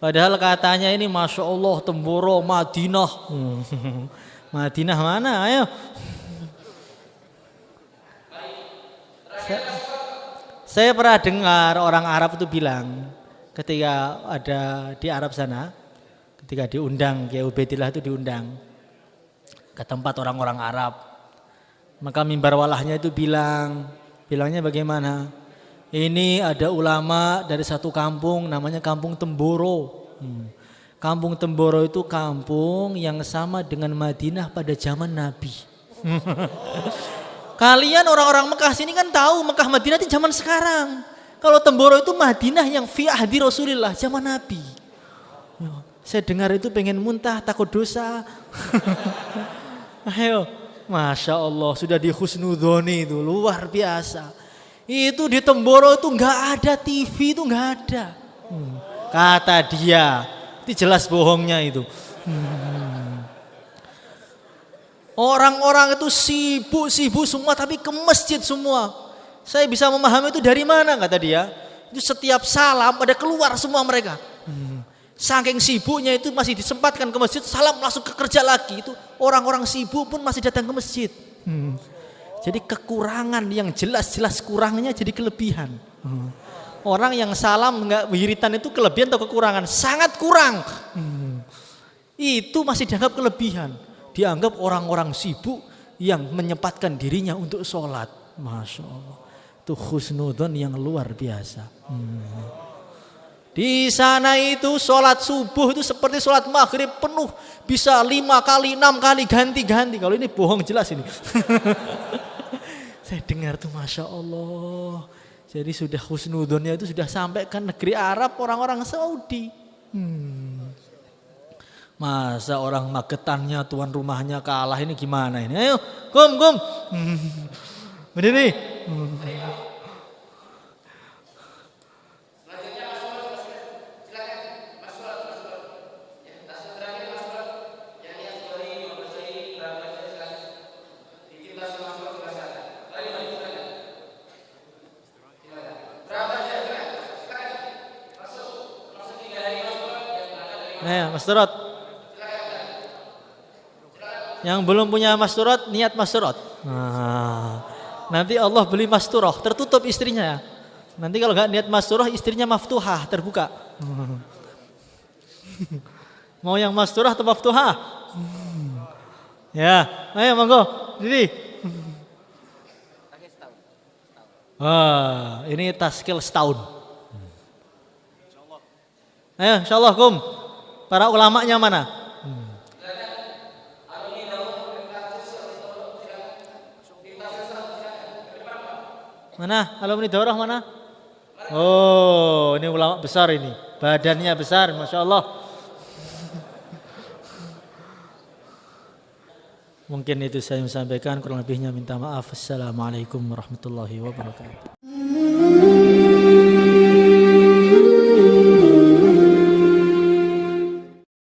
[SPEAKER 1] Padahal katanya ini Masya Allah Temboro Madinah. Madinah mana? Ayo. Saya pernah dengar orang Arab itu bilang ketika ada di Arab sana, ketika diundang Kiai Ubaidillah itu diundang ke tempat orang-orang Arab, maka mimbar walahnya itu bilangnya bagaimana? Ini ada ulama dari satu kampung namanya Kampung Temboro. Kampung Temboro itu kampung yang sama dengan Madinah pada zaman Nabi. Kalian orang-orang Mekah sini kan tahu Mekah Madinah itu zaman sekarang. Kalau Temboro itu Madinah yang fi ahdi Rasulillah zaman Nabi. Saya dengar itu pengen muntah, takut dosa. Ayo, Masya Allah sudah di husnudhoni itu luar biasa. Itu di Temboro itu nggak ada TV, itu nggak ada. Kata dia, itu jelas bohongnya itu. Orang-orang itu sibuk semua tapi ke masjid semua. Saya bisa memahami itu dari mana kata dia. Itu setiap salam pada keluar semua mereka. Saking sibuknya itu masih disempatkan ke masjid, salam langsung ke kerja lagi. Itu orang-orang sibuk pun masih datang ke masjid. Jadi kekurangan yang jelas-jelas kurangnya jadi kelebihan. Orang yang salam nggak wiritan itu kelebihan atau kekurangan? Sangat kurang. Itu masih dianggap kelebihan. Dianggap orang-orang sibuk yang menyempatkan dirinya untuk sholat. Masya Allah. Itu husnudon yang luar biasa. Di sana itu sholat subuh itu seperti sholat maghrib penuh. Bisa 5 kali, 6 kali ganti-ganti. Kalau ini bohong jelas ini. Saya dengar tuh Masya Allah. Jadi sudah husnudonnya itu sudah sampai ke negeri Arab orang-orang Saudi. Masa orang Magetannya tuan rumahnya kalah ini gimana ini? Ayo, kum. Berdiri. Mas Turut. Yang belum punya Mas Turut, niat Mas Turut. Nanti Allah beli Mas Turoh, tertutup istrinya. Nanti kalau nggak niat Mas Turoh, istrinya maftuhah, terbuka. Mau yang Mas Turoh atau maftuhah? Ya, ayo monggo, diri. Ini taskil setahun. Ayo, insyaallah kum. Para ulamanya mana? Mana? Alumni daurah mana? Oh, ini ulama besar ini. Badannya besar, Masya Allah. Mungkin itu saya sampaikan, kurang lebihnya minta maaf. Assalamualaikum warahmatullahi wabarakatuh.